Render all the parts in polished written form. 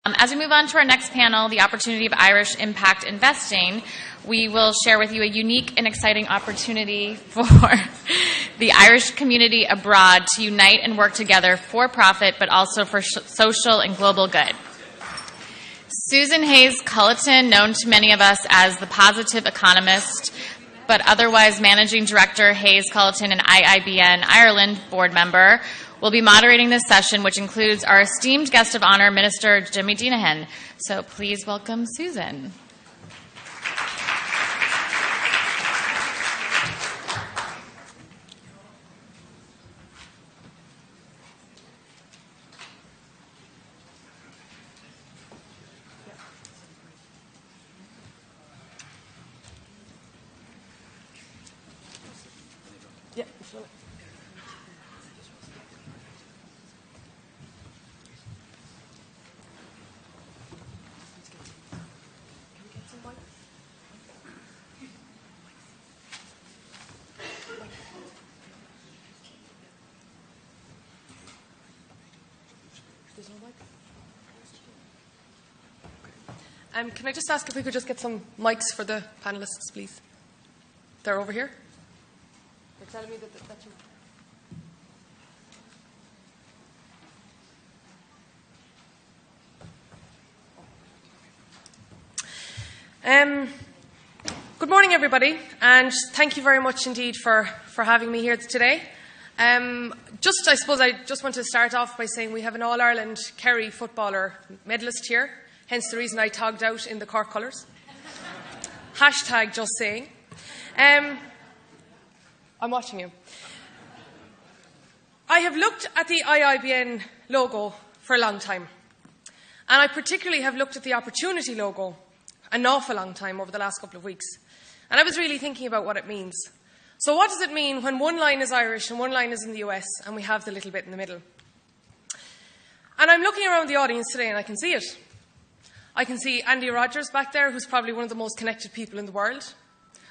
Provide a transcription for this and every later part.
As we move on to our next panel, the opportunity of Irish impact investing, we will share with you a unique and exciting opportunity for the Irish community abroad to unite and work together for profit, but also for social and global good. Susan Hayes Culleton, known to many of us as the Positive Economist, but otherwise Managing Director Hayes Culleton and IIBN Ireland board member, will be moderating this session, which includes our esteemed guest of honor, Minister Jimmy Deenihan. So please welcome Susan. Can I just ask if we could just get some mics for the panelists, please? They're over here. They're telling me that that's you. Good morning, everybody, and thank you very much indeed for having me here today. I suppose I just want to start off by saying we have an All-Ireland Kerry footballer medalist here, hence the reason I togged out in the Cork colours. Hashtag just saying. I'm watching you. I have looked at the IIBN logo for a long time, and I particularly have looked at the OpportUnity logo an awful long time over the last couple of weeks, and I was really thinking about what it means. So what does it mean when one line is Irish and one line is in the US and we have the little bit in the middle? And I'm looking around the audience today and I can see it. I can see Andy Rogers back there, who's probably one of the most connected people in the world.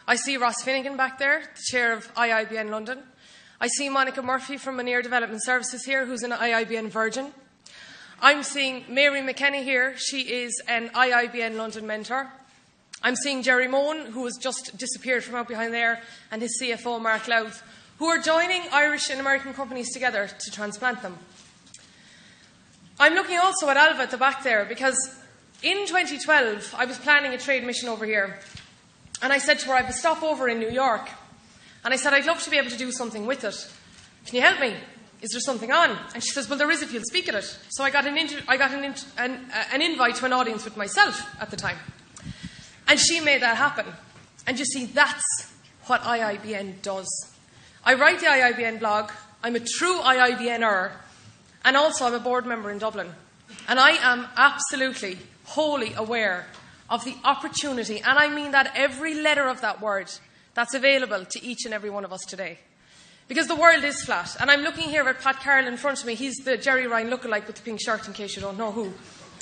I see Ross Finnegan back there, the chair of IIBN London. I see Monica Murphy from Maneer Development Services here, who's an IIBN Virgin. I'm seeing Mary McKenna here. She is an IIBN London mentor. I'm seeing Jerry Moan, who has just disappeared from out behind there, and his CFO, Mark Louth, who are joining Irish and American companies together to transplant them. I'm looking also at Alva at the back there, because in 2012, I was planning a trade mission over here, and I said to her, I have a stopover in New York, and I said, I'd love to be able to do something with it. Can you help me? Is there something on? And she says, well, there is if you'll speak at it. So I got an invite to an audience with myself at the time. And she made that happen. And you see, that's what IIBN does. I write the IIBN blog. I'm a true IIBNer. And also I'm a board member in Dublin. And I am absolutely, wholly aware of the opportunity, and I mean that every letter of that word, that's available to each and every one of us today. Because the world is flat. And I'm looking here at Pat Carroll in front of me. He's the Jerry Ryan lookalike with the pink shirt, in case you don't know who.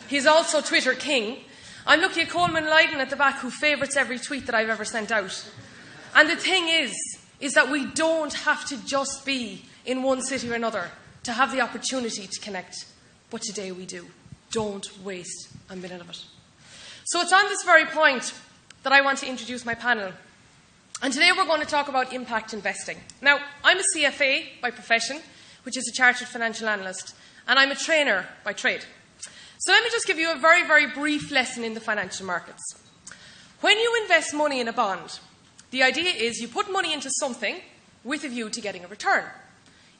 He's also Twitter king. I'm looking at Coleman Lydon at the back, who favourites every tweet that I've ever sent out. And the thing is that we don't have to just be in one city or another to have the opportunity to connect. But today we do. Don't waste a minute of it. So it's on this very point that I want to introduce my panel. And today we're going to talk about impact investing. Now, I'm a CFA by profession, which is a chartered financial analyst, and I'm a trainer by trade. So let me just give you a very, very brief lesson in the financial markets. When you invest money in a bond, the idea is you put money into something with a view to getting a return.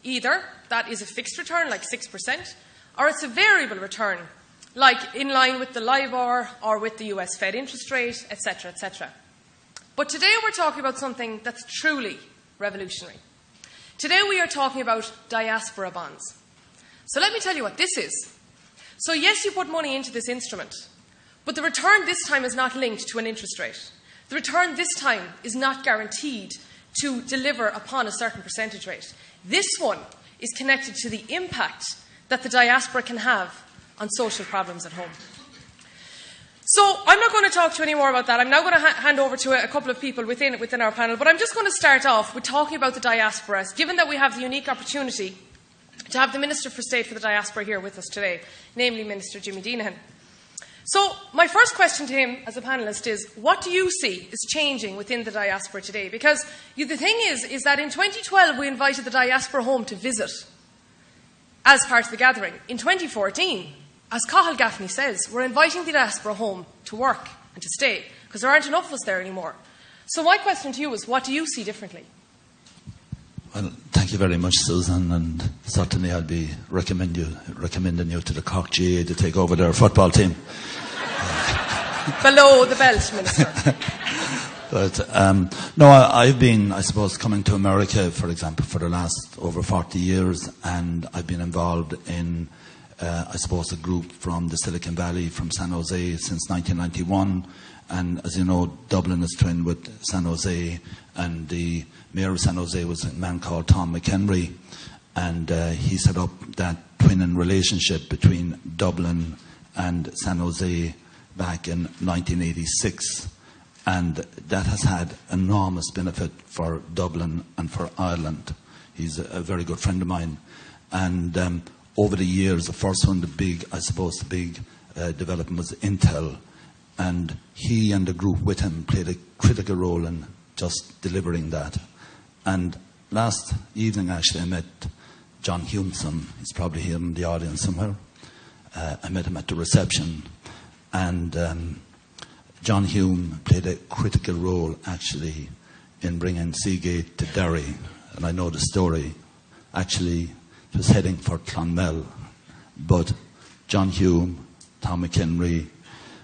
Either that is a fixed return, like 6%, or it's a variable return, like in line with the LIBOR or with the US Fed interest rate, etc., etc. But today we're talking about something that's truly revolutionary. Today we are talking about diaspora bonds. So let me tell you what this is. So yes, you put money into this instrument, but the return this time is not linked to an interest rate. The return this time is not guaranteed to deliver upon a certain percentage rate. This one is connected to the impact that the diaspora can have on social problems at home. So I'm not going to talk to you any more about that. I'm now going to hand over to a couple of people within our panel, but I'm just going to start off with talking about the diaspora, given that we have the unique opportunity to have the Minister for State for the Diaspora here with us today, namely Minister Jimmy Deenihan. So my first question to him as a panellist is, what do you see is changing within the diaspora today? Because the thing is that in 2012 we invited the diaspora home to visit as part of the gathering. In 2014, as Cathal Gaffney says, we're inviting the diaspora home to work and to stay, because there aren't enough of us there anymore. So my question to you is, what do you see differently? Well, thank you very much, Susan, and certainly I'll be recommending you to the Cork GA to take over their football team. Below the belt, Minister. But no, I've been, I suppose, coming to America, for example, for the last over 40 years, and I've been involved in, I suppose, a group from the Silicon Valley, from San Jose, since 1991. And as you know, Dublin is twinned with San Jose, and the mayor of San Jose was a man called Tom McHenry, and he set up that twinning relationship between Dublin and San Jose back in 1986. And that has had enormous benefit for Dublin and for Ireland. He's a very good friend of mine. And over the years, the first one, the big development was Intel. And he and the group with him played a critical role in just delivering that. And last evening, actually, I met John Humeson. He's probably here in the audience somewhere. I met him at the reception. And John Hume played a critical role, actually, in bringing Seagate to Derry. And I know the story. Actually, it was heading for Clonmel. But John Hume, Tom McHenry,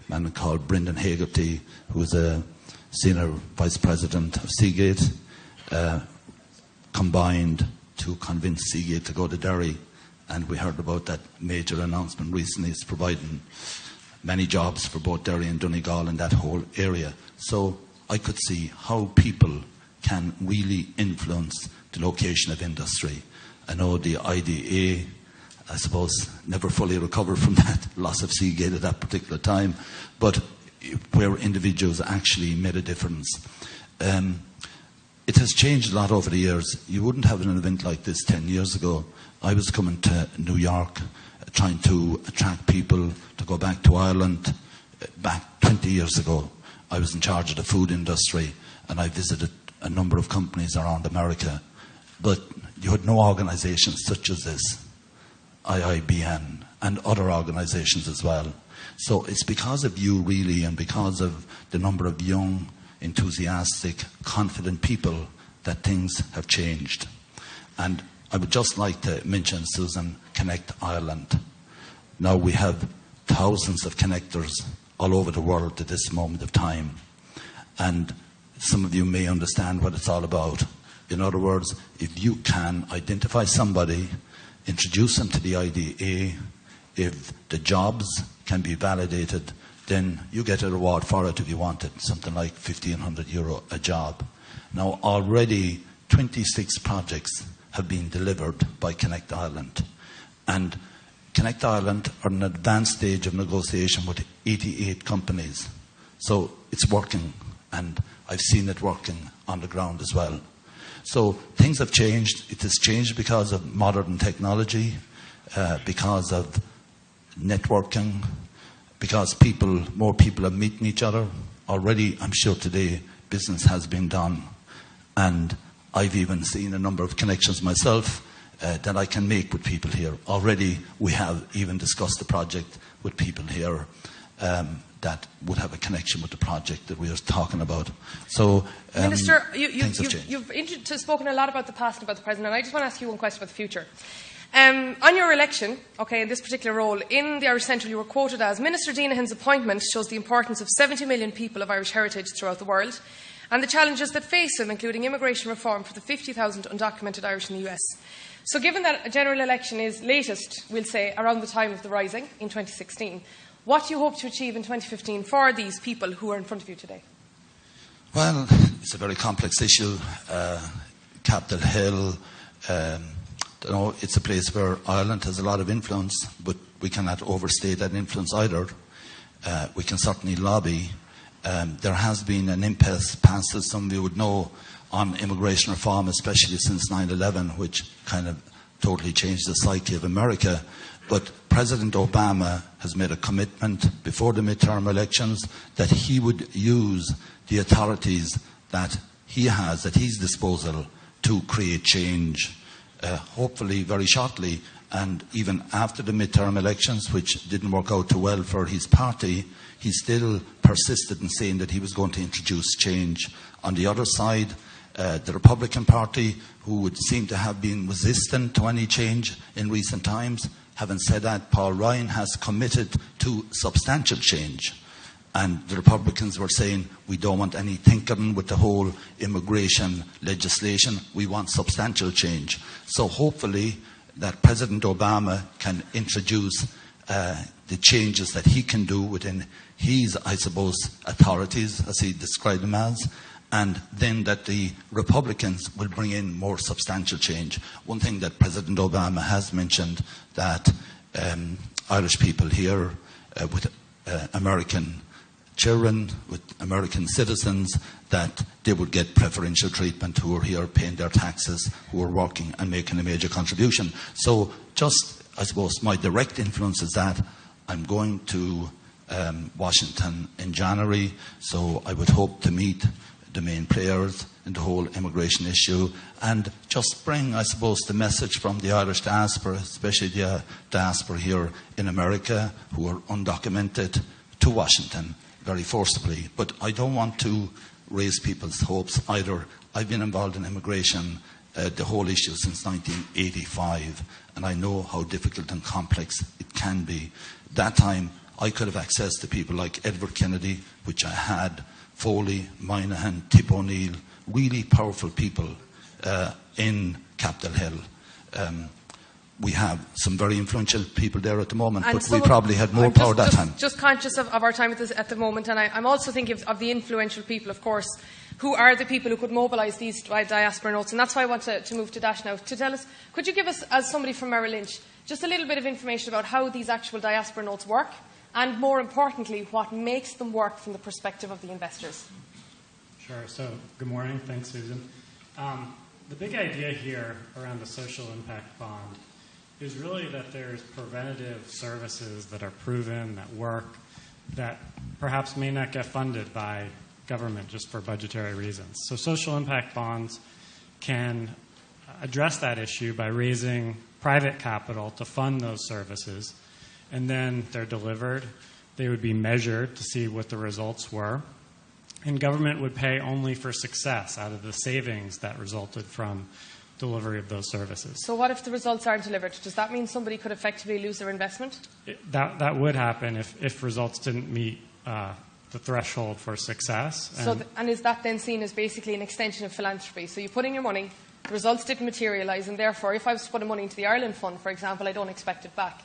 a man called Brendan Hagerty, who was a senior vice president of Seagate, combined to convince Seagate to go to Derry. And we heard about that major announcement recently. It's providing many jobs for both Derry and Donegal and that whole area. So I could see how people can really influence the location of industry. I know the IDA, I suppose, never fully recovered from that loss of Seagate at that particular time, but where individuals actually made a difference. It has changed a lot over the years. You wouldn't have an event like this 10 years ago. I was coming to New York, trying to attract people to go back to Ireland. Back 20 years ago, I was in charge of the food industry, and I visited a number of companies around America. But you had no organizations such as this, IIBN, and other organizations as well. So it's because of you, really, and because of the number of young, enthusiastic, confident people that things have changed. And I would just like to mention, Susan, Connect Ireland. Now we have thousands of connectors all over the world at this moment of time. And some of you may understand what it's all about. In other words, if you can identify somebody, introduce them to the IDA, if the jobs can be validated, then you get a reward for it if you want it, something like €1,500 a job. Now already 26 projects have been delivered by Connect Ireland. And Connect Ireland are in an advanced stage of negotiation with 88 companies. So it's working, and I've seen it working on the ground as well. So things have changed. It has changed because of modern technology, because of networking, because more people are meeting each other. Already, I'm sure today, business has been done. And I've even seen a number of connections myself that I can make with people here. Already, we have even discussed the project with people here that would have a connection with the project that we are talking about. So, Minister, you've spoken a lot about the past and about the present, and I just want to ask you one question about the future. On your election, in this particular role, in the Irish Central, you were quoted as, Minister Deenihan's appointment shows the importance of 70 million people of Irish heritage throughout the world and the challenges that face them, including immigration reform for the 50,000 undocumented Irish in the US. So given that a general election is latest, we'll say, around the time of the Rising in 2016, what do you hope to achieve in 2015 for these people who are in front of you today? Well, it's a very complex issue. Capitol Hill, it's a place where Ireland has a lot of influence, but we cannot overstate that influence either. We can certainly lobby. There has been an impasse passed, as some of you would know, on immigration reform, especially since 9/11, which kind of totally changed the psyche of America. But President Obama has made a commitment before the midterm elections that he would use the authorities that he has at his disposal to create change, hopefully very shortly. And even after the midterm elections, which didn't work out too well for his party, he still persisted in saying that he was going to introduce change. On the other side, the Republican Party, who would seem to have been resistant to any change in recent times, having said that, Paul Ryan has committed to substantial change. And the Republicans were saying, we don't want any tinkering with the whole immigration legislation. We want substantial change. So hopefully that President Obama can introduce the changes that he can do within his, I suppose, authorities, as he described them as, and then that the Republicans will bring in more substantial change. One thing that President Obama has mentioned, that Irish people here with American children, with American citizens, that they would get preferential treatment who are here paying their taxes, who are working and making a major contribution. So just, I suppose, my direct influence is that I'm going to Washington in January, so I would hope to meet the main players in the whole immigration issue and just bring, I suppose, the message from the Irish diaspora, especially the diaspora here in America who are undocumented, to Washington very forcibly. But I don't want to raise people's hopes either. I've been involved in immigration, the whole issue, since 1985, and I know how difficult and complex it can be. That time I could have access to people like Edward Kennedy, which I had, Foley, Moynihan, Tip O'Neill, really powerful people in Capitol Hill. We have some very influential people there at the moment, and but we probably had more power that time. Just conscious of our time at the moment, and I'm also thinking of the influential people, of course, who are the people who could mobilise these diaspora notes, and that's why I want to move to Dash now. To tell us, could you give us, as somebody from Merrill Lynch, just a little bit of information about how these actual diaspora notes work, and more importantly, what makes them work from the perspective of the investors? Sure. So, good morning. Thanks, Susan. The big idea here around the social impact bond is really that there's preventative services that are proven, that work, that perhaps may not get funded by government just for budgetary reasons. So social impact bonds can address that issue by raising private capital to fund those services, and then they're delivered. They would be measured to see what the results were, and government would pay only for success out of the savings that resulted from delivery of those services. So what if the results aren't delivered? Does that mean somebody could effectively lose their investment? That would happen if results didn't meet the threshold for success. And is that then seen as basically an extension of philanthropy? So you put in your money, the results didn't materialise, and therefore if I was to put money into the Ireland Fund, for example, I don't expect it back.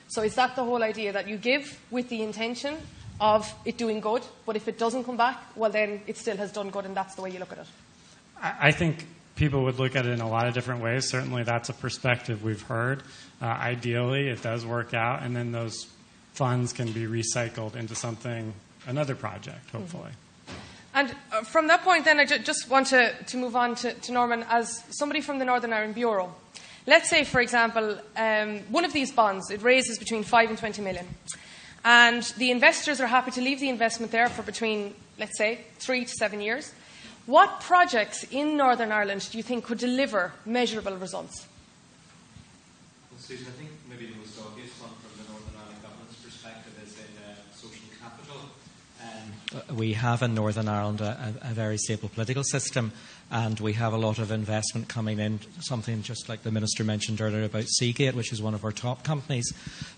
So is that the whole idea, that you give with the intention of it doing good, but if it doesn't come back, well then it still has done good, and that's the way you look at it? I think people would look at it in a lot of different ways. Certainly that's a perspective we've heard. Ideally, it does work out, and then those funds can be recycled into another project, hopefully. And from that point then, I just want to move on to Norman, as somebody from the Northern Ireland Bureau. Let's say, for example, one of these bonds, it raises between 5 and 20 million. And the investors are happy to leave the investment there for between, let's say, 3 to 7 years. What projects in Northern Ireland do you think could deliver measurable results? Well, Susan, I think maybe the most obvious one from the Northern Ireland government's perspective is in social capital. We have in Northern Ireland a very stable political system, and we have a lot of investment coming in, something just like the Minister mentioned earlier about Seagate, which is one of our top companies.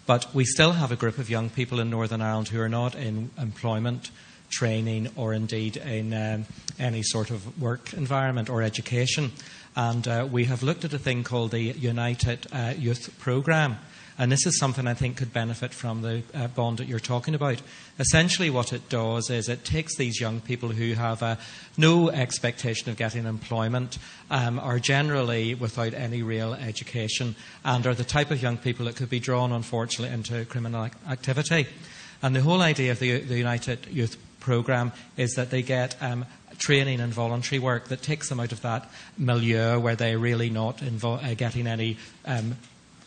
But we still have a group of young people in Northern Ireland who are not in employment, training, or indeed in any sort of work environment or education. And we have looked at a thing called the United Youth Programme. And this is something I think could benefit from the bond that you're talking about. Essentially what it does is it takes these young people who have no expectation of getting employment, are generally without any real education, and are the type of young people that could be drawn, unfortunately, into criminal activity. And the whole idea of the United Youth Programme is that they get training and voluntary work that takes them out of that milieu where they're really not getting any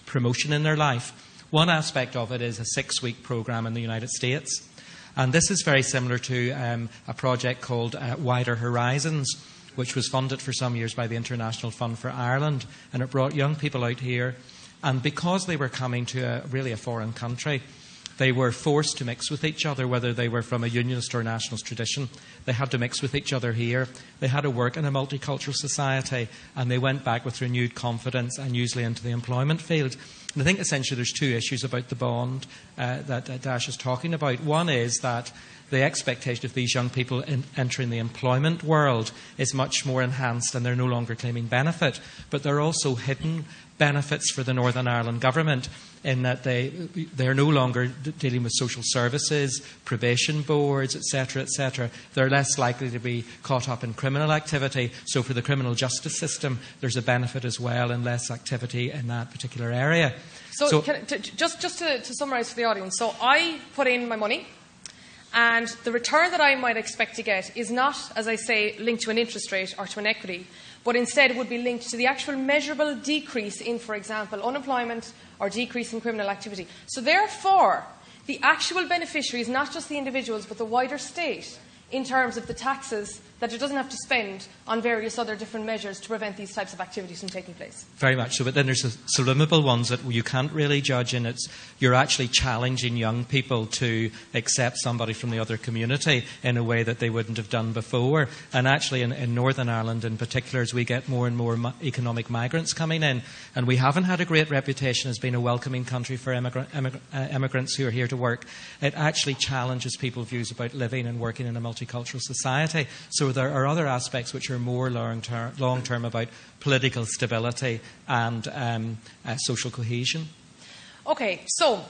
promotion in their life. One aspect of it is a 6-week program in the United States. And this is very similar to a project called Wider Horizons, which was funded for some years by the International Fund for Ireland. And it brought young people out here. And because they were coming to really a foreign country, they were forced to mix with each other, whether they were from a unionist or nationalist tradition. They had to mix with each other here. They had to work in a multicultural society, and they went back with renewed confidence and usually into the employment field. And I think essentially there's 2 issues about the bond that Dash is talking about. One is that the expectation of these young people entering the employment world is much more enhanced, and they're no longer claiming benefit. But they're also hidden benefits for the Northern Ireland government, in that they're no longer dealing with social services, probation boards, etc., etc. They're less likely to be caught up in criminal activity. So for the criminal justice system, there's a benefit as well, and less activity in that particular area. So just to summarise for the audience, so I put in my money, and the return that I might expect to get is not, as I say, linked to an interest rate or to an equity, but instead it would be linked to the actual measurable decrease in, for example, unemployment or decrease in criminal activity. So therefore, the actual beneficiary is not just the individuals, but the wider state in terms of the taxes that it doesn't have to spend on various other different measures to prevent these types of activities from taking place. Very much so. But then there's the sublimable ones that you can't really judge, and you're actually challenging young people to accept somebody from the other community in a way that they wouldn't have done before. And actually in Northern Ireland in particular, as we get more and more economic migrants coming in, and we haven't had a great reputation as being a welcoming country for immigrants who are here to work, it actually challenges people's views about living and working in a multicultural society. So there are other aspects which are more long-term about political stability and social cohesion. Okay, so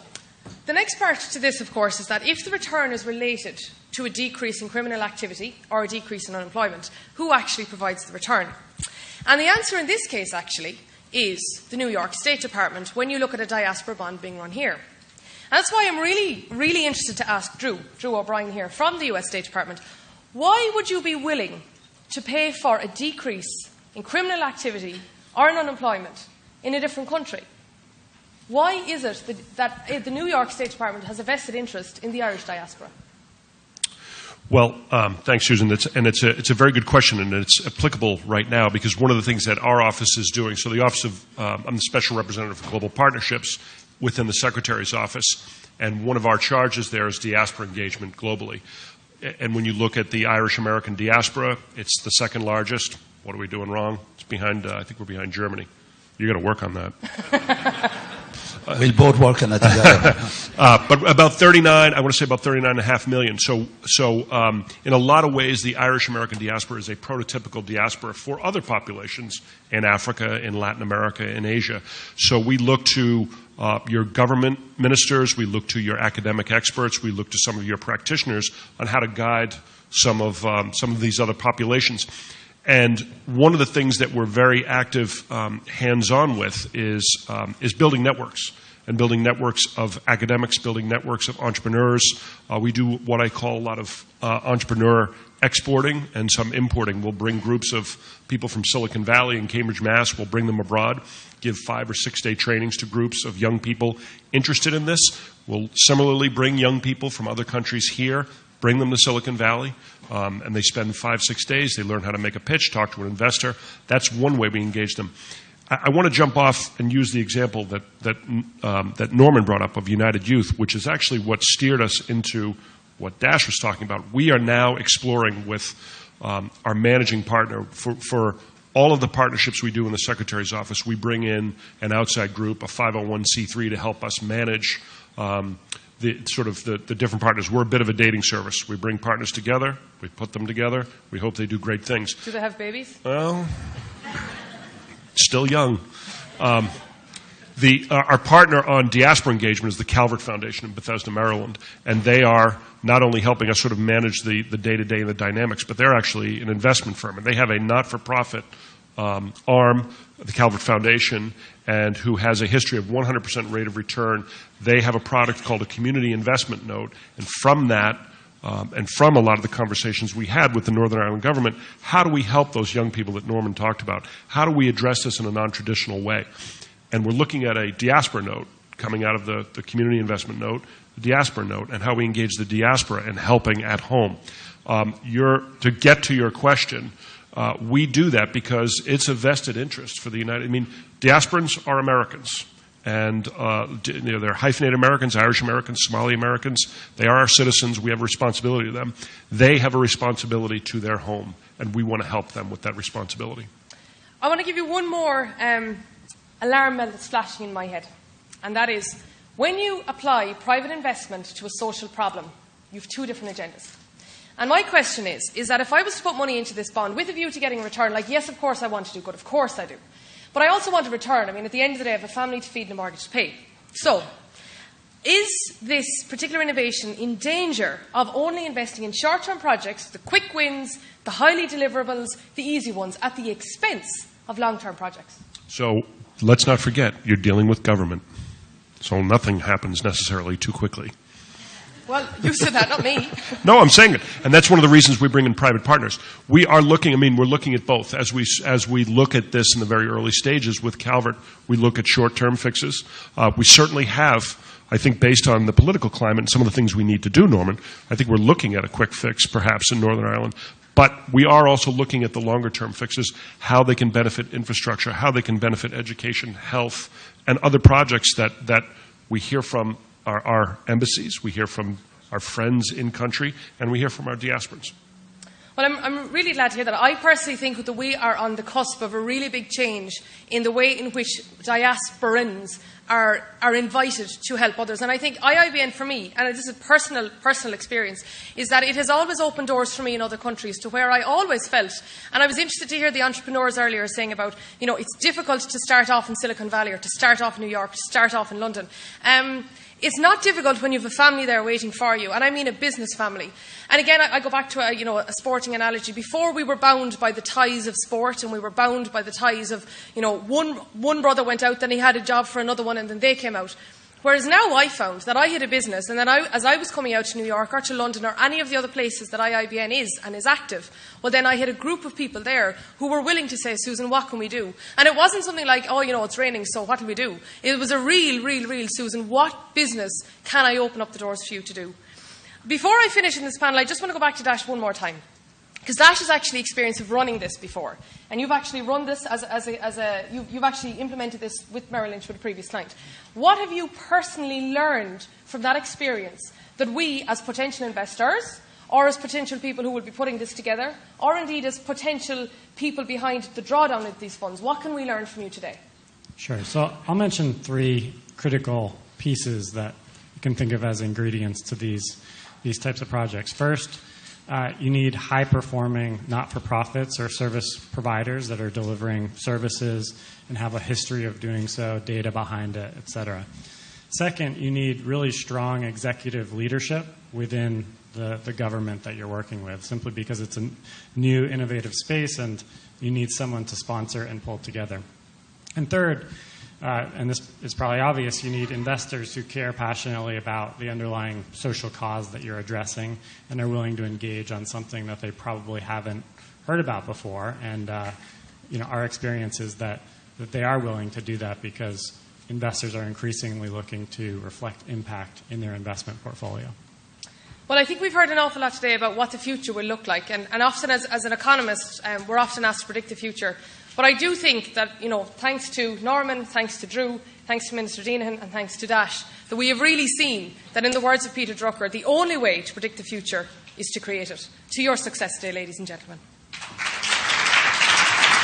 the next part to this, of course, is that if the return is related to a decrease in criminal activity or a decrease in unemployment, who actually provides the return? And the answer in this case, actually, is the New York State Department when you look at a diaspora bond being run here. And that's why I'm really, really interested to ask Drew O'Brien here from the US State Department, why would you be willing to pay for a decrease in criminal activity or in unemployment in a different country? Why is it that the New York State Department has a vested interest in the Irish diaspora? Well, thanks, Susan. It's a very good question, and it's applicable right now because one of the things that our office is doing, so the Office of, I'm the Special Representative for Global Partnerships within the Secretary's office, and one of our charges there is diaspora engagement globally. And when you look at the Irish-American diaspora, it's the second largest. What are we doing wrong? It's behind, I think we're behind Germany. You're going to work on that. We'll both work on it together. But about 39, I want to say about 39.5 million. So in a lot of ways, the Irish-American diaspora is a prototypical diaspora for other populations in Africa, in Latin America, in Asia. So we look to your government ministers, we look to your academic experts, we look to some of your practitioners on how to guide some of these other populations. And one of the things that we're very active hands-on with is building networks, and building networks of academics, building networks of entrepreneurs. We do what I call a lot of entrepreneur exporting and some importing. We'll bring groups of people from Silicon Valley and Cambridge, Mass. We'll bring them abroad, give 5 or 6 day trainings to groups of young people interested in this. We'll similarly bring young people from other countries here, bring them to Silicon Valley, and they spend 5, 6 days. They learn how to make a pitch, talk to an investor. That's one way we engage them. I want to jump off and use the example that Norman brought up of United Youth, which is actually what steered us into what Dash was talking about. We are now exploring with our managing partner for all of the partnerships we do in the Secretary's office. We bring in an outside group, a 501c3, to help us manage the different partners. We're a bit of a dating service. We bring partners together, we put them together, we hope they do great things. Do they have babies? Well, still young. Our partner on diaspora engagement is the Calvert Foundation in Bethesda, Maryland, and they are not only helping us sort of manage the day-to-day and the dynamics, but they're actually an investment firm, and they have a not-for-profit arm, the Calvert Foundation, and who has a history of 100% rate of return. They have a product called a community investment note, and from that, and from a lot of the conversations we had with the Northern Ireland government, how do we help those young people that Norman talked about? How do we address this in a non-traditional way? And we're looking at a diaspora note coming out of the community investment note, the diaspora note, and how we engage the diaspora in helping at home. To get to your question, we do that because it's a vested interest for the diasporans are Americans. And they're hyphenated Americans, Irish Americans, Somali Americans. They are our citizens. We have a responsibility to them. They have a responsibility to their home, and we want to help them with that responsibility. I want to give you one more alarm bell that's flashing in my head, and that is when you apply private investment to a social problem, you have two different agendas. And my question is that if I was to put money into this bond with a view to getting a return, like, yes, of course I want to do good, of course I do. But I also want a return. At the end of the day, I have a family to feed and a mortgage to pay. So, is this particular innovation in danger of only investing in short-term projects, the quick wins, the highly deliverables, the easy ones, at the expense of long-term projects? So, let's not forget, you're dealing with government. So nothing happens necessarily too quickly. Well, you said that, not me. No, I'm saying it. And that's one of the reasons we bring in private partners. We are looking, we're looking at both. As we look at this in the very early stages with Calvert, we look at short-term fixes. We certainly have, I think, based on the political climate and some of the things we need to do, Norman, I think we're looking at a quick fix, perhaps, in Northern Ireland. But we are also looking at the longer-term fixes, how they can benefit infrastructure, how they can benefit education, health, and other projects that we hear from our embassies, we hear from our friends in country, and we hear from our diasporans. Well, I'm really glad to hear that. I personally think that we are on the cusp of a really big change in the way in which diasporans are invited to help others. And I think IIBN, for me, and this is personal experience, is that it has always opened doors for me in other countries to where I always felt, and I was interested to hear the entrepreneurs earlier saying about, it's difficult to start off in Silicon Valley or to start off in New York, to start off in London. It's not difficult when you have a family there waiting for you, and I mean a business family. And again, I go back to a sporting analogy. Before, we were bound by the ties of sport, and we were bound by the ties of, one brother went out, then he had a job for another one, and then they came out. Whereas now I found that I had a business, and then as I was coming out to New York or to London or any of the other places that IIBN is and is active, well, then I had a group of people there who were willing to say, Susan, what can we do? And it wasn't something like, it's raining, so what do we do? It was a real, Susan, what business can I open up the doors for you to do? Before I finish in this panel, I just want to go back to Dash one more time. Because Dash has actually experience of running this before. And you've actually run this you've actually implemented this with Merrill Lynch with a previous client. What have you personally learned from that experience that we, as potential investors, or as potential people who will be putting this together, or indeed as potential people behind the drawdown of these funds, what can we learn from you today? Sure. So I'll mention three critical pieces that you can think of as ingredients to these types of projects. First, you need high-performing not-for-profits or service providers that are delivering services and have a history of doing so, data behind it, et cetera. Second, you need really strong executive leadership within the government that you're working with, simply because it's a new, innovative space and you need someone to sponsor and pull together. And third, and this is probably obvious, you need investors who care passionately about the underlying social cause that you're addressing and are willing to engage on something that they probably haven't heard about before. And our experience is that they are willing to do that because investors are increasingly looking to reflect impact in their investment portfolio. Well, I think we've heard an awful lot today about what the future will look like. And often as an economist, we're often asked to predict the future. But I do think that, thanks to Norman, thanks to Drew, thanks to Minister Deenihan, and thanks to Dash, that we have really seen that, in the words of Peter Drucker, the only way to predict the future is to create it. To your success today, ladies and gentlemen.